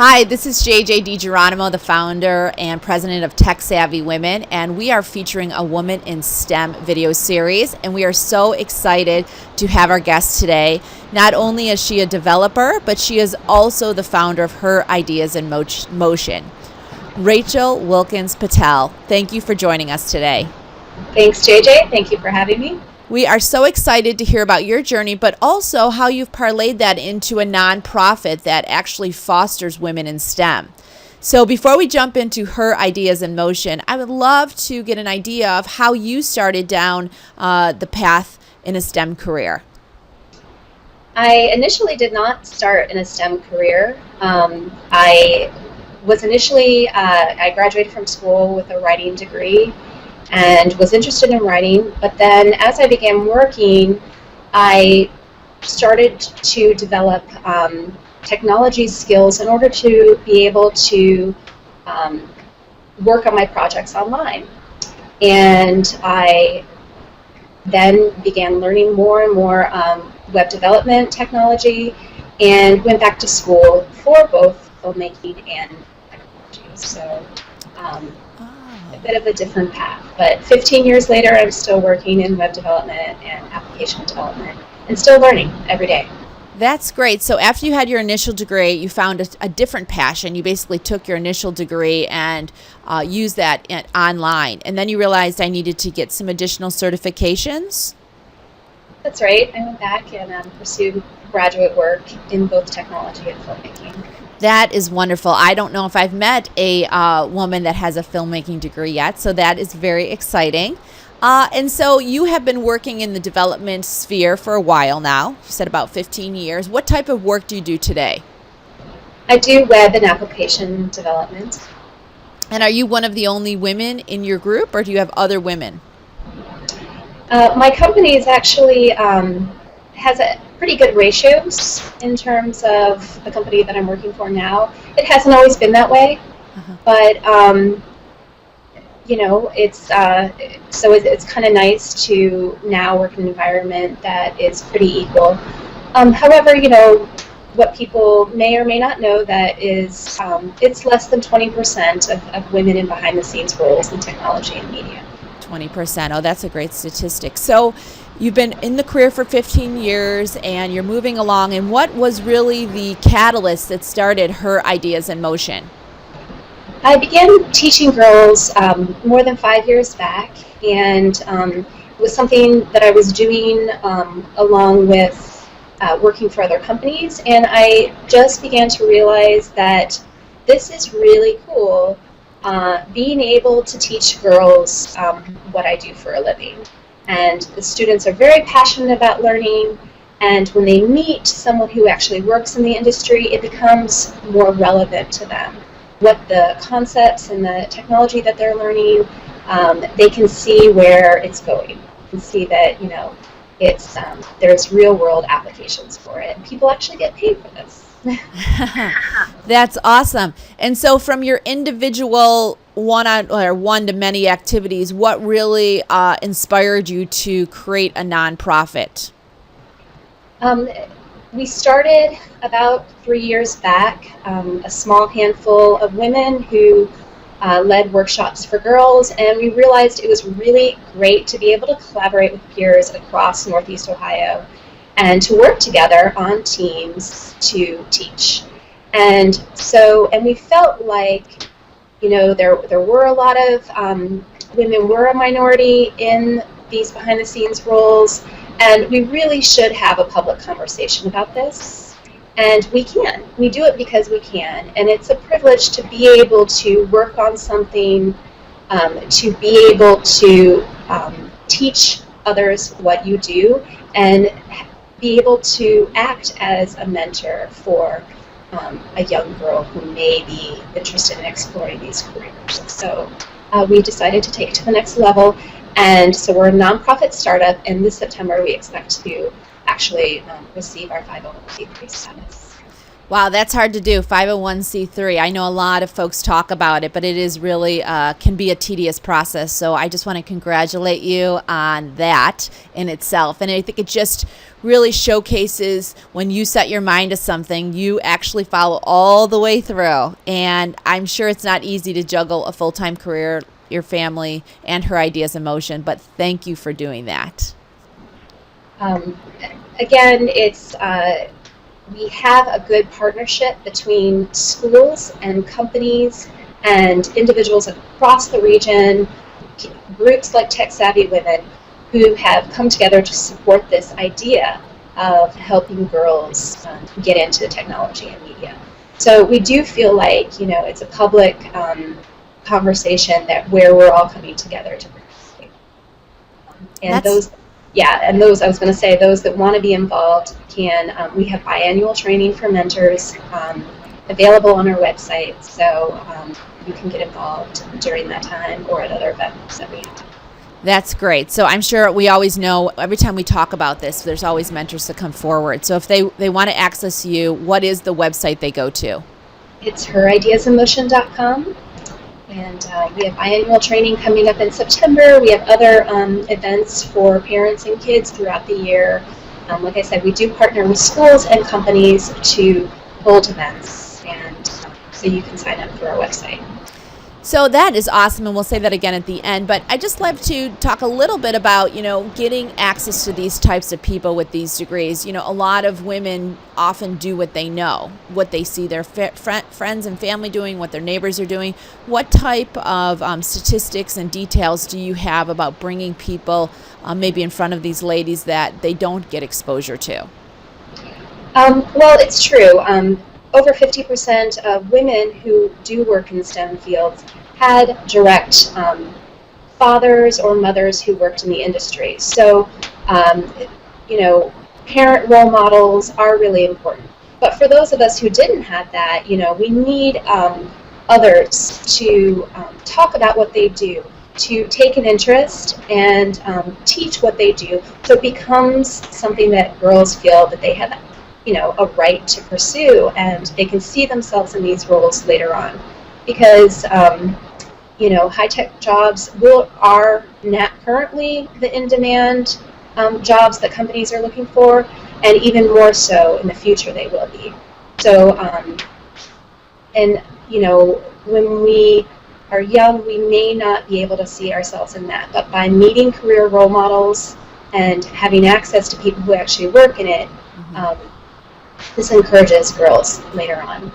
Hi, this is JJ DiGeronimo, the founder and president of Tech Savvy Women, and we are featuring a Woman in STEM video series, and we are so excited to have our guest today. Not only is she a developer, but she is also the founder of Her Ideas in Motion. Rachel Wilkins Patel, thank you for joining us today. Thanks, JJ. Thank you for having me. We are so excited to hear about your journey, but also how you've parlayed that into a nonprofit that actually fosters women in STEM. So before we jump into Her Ideas in Motion, I would love to get an idea of how you started down the path in a STEM career. I initially did not start in a STEM career. I graduated from school with a writing degree and was interested in writing, but then as I began working, I started to develop technology skills in order to be able to work on my projects online. And I then began learning more and more web development technology and went back to school for both filmmaking and technology. So a bit of a different path, but 15 years later I'm still working in web development and application development and still learning every day. That's great. So after you had your initial degree, you found a different passion. You basically took your initial degree and used that online, and then you realized I needed to get some additional certifications? That's right. I went back and pursued graduate work in both technology and filmmaking. That is wonderful. I don't know if I've met a woman that has a filmmaking degree yet, so that is very exciting. And so you have been working in the development sphere for a while now. You said about 15 years. What type of work do you do today? I do web and application development. And are you one of the only women in your group, or do you have other women? My company is actually has a pretty good ratios in terms of the company that I'm working for now. It hasn't always been that way, but it's kind of nice to now work in an environment that is pretty equal. However, what people may or may not know that is it's less than 20% of women in behind-the-scenes roles in technology and media. 20%. Oh, that's a great statistic. So you've been in the career for 15 years and you're moving along. And what was really the catalyst that started Her Ideas in Motion? I began teaching girls more than 5 years back, and it was something that I was doing along with working for other companies. And I just began to realize that this is really cool. Being able to teach girls what I do for a living. And the students are very passionate about learning, and when they meet someone who actually works in the industry, it becomes more relevant to them. What the concepts and the technology that they're learning, they can see where it's going. You can see that, it's there's real-world applications for it. And people actually get paid for this. That's awesome. And so from your individual one-to-many activities, what really inspired you to create a nonprofit? We started about 3 years back, a small handful of women who led workshops for girls, and we realized it was really great to be able to collaborate with peers across Northeast Ohio and to work together on teams to teach. And we felt like, there were a lot of women were a minority in these behind-the-scenes roles, and we really should have a public conversation about this. And we can. We do it because we can. And it's a privilege to be able to work on something, to be able to teach others what you do, and be able to act as a mentor for a young girl who may be interested in exploring these careers. So we decided to take it to the next level, and so we're a nonprofit startup, and this September we expect to actually receive our 501c3 status. Wow, that's hard to do. 501c3. I know a lot of folks talk about it, but it is really can be a tedious process. So I just want to congratulate you on that in itself. And I think it just really showcases when you set your mind to something, you actually follow all the way through. And I'm sure it's not easy to juggle a full-time career, your family, and her ideas in motion, but thank you for doing that. Again, we have a good partnership between schools and companies and individuals across the region, groups like Tech Savvy Women, who have come together to support this idea of helping girls get into the technology and media. So we do feel like, it's a public conversation where we're all coming together to participate. And those, I was going to say, those that want to be involved we have biannual training for mentors available on our website, so you can get involved during that time or at other events that we have. That's great. So I'm sure we always know, every time we talk about this, there's always mentors that come forward. So if they want to access you, what is the website they go to? It's herideasinmotion.com. And we have biannual training coming up in September. We have other events for parents and kids throughout the year. Like I said, we do partner with schools and companies to hold events, and so you can sign up through our website. So that is awesome, and we'll say that again at the end. But I just love to talk a little bit about, getting access to these types of people with these degrees. A lot of women often do what they know, what they see their friends and family doing, what their neighbors are doing. What type of statistics and details do you have about bringing people maybe in front of these ladies that they don't get exposure to? Well, it's true. Over 50% of women who do work in STEM fields had direct fathers or mothers who worked in the industry. So, parent role models are really important. But for those of us who didn't have that, we need others to talk about what they do, to take an interest and teach what they do, so it becomes something that girls feel that they have a right to pursue, and they can see themselves in these roles later on. Because, high-tech jobs are not currently the in-demand jobs that companies are looking for, and even more so in the future they will be. So, when we are young, we may not be able to see ourselves in that, but by meeting career role models and having access to people who actually work in it, this encourages girls later on.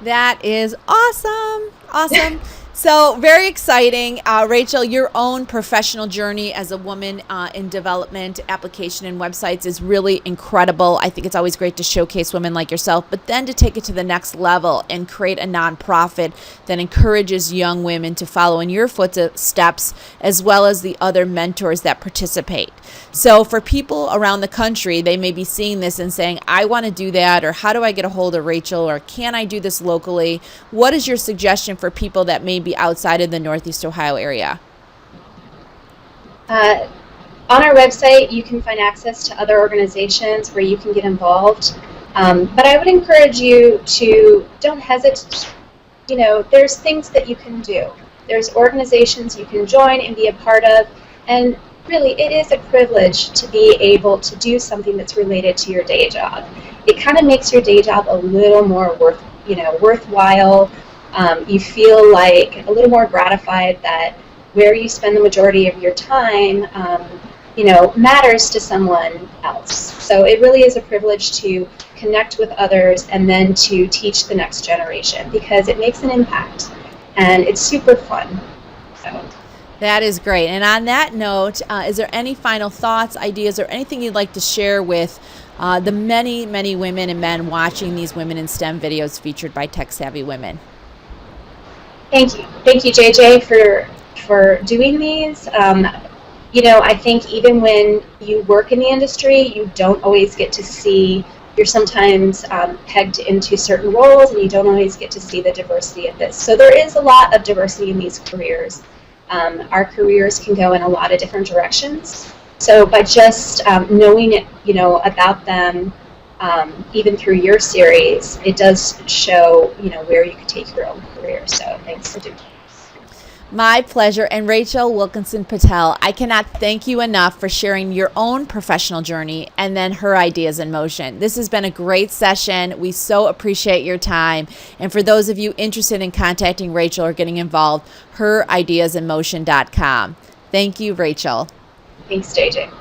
That is awesome. Awesome. So very exciting. Rachel, your own professional journey as a woman in development, application, and websites is really incredible. I think it's always great to showcase women like yourself, but then to take it to the next level and create a nonprofit that encourages young women to follow in your footsteps, as well as the other mentors that participate. So for people around the country, they may be seeing this and saying, I want to do that, or how do I get a hold of Rachel, or can I do this locally? What is your suggestion for people that may be outside of the Northeast Ohio area? On our website, you can find access to other organizations where you can get involved. But I would encourage you to don't hesitate. There's things that you can do. There's organizations you can join and be a part of. And really, it is a privilege to be able to do something that's related to your day job. It kind of makes your day job a little more worthwhile. You feel like a little more gratified that where you spend the majority of your time, matters to someone else. So it really is a privilege to connect with others and then to teach the next generation, because it makes an impact and it's super fun. So. That is great. And on that note, is there any final thoughts, ideas, or anything you'd like to share with the many, many women and men watching these Women in STEM videos featured by Tech Savvy Women? Thank you, JJ, for doing these. I think even when you work in the industry, you don't always get to see. You're sometimes pegged into certain roles, and you don't always get to see the diversity of this. So there is a lot of diversity in these careers. Our careers can go in a lot of different directions. So by just knowing it, about them, even through your series, it does show, where you could take your own career. So thanks for doing this. My pleasure. And Rachel Wilkins Patel, I cannot thank you enough for sharing your own professional journey and then her ideas in motion. This has been a great session. We so appreciate your time. And for those of you interested in contacting Rachel or getting involved, herideasinmotion.com. Thank you, Rachel. Thanks, JJ.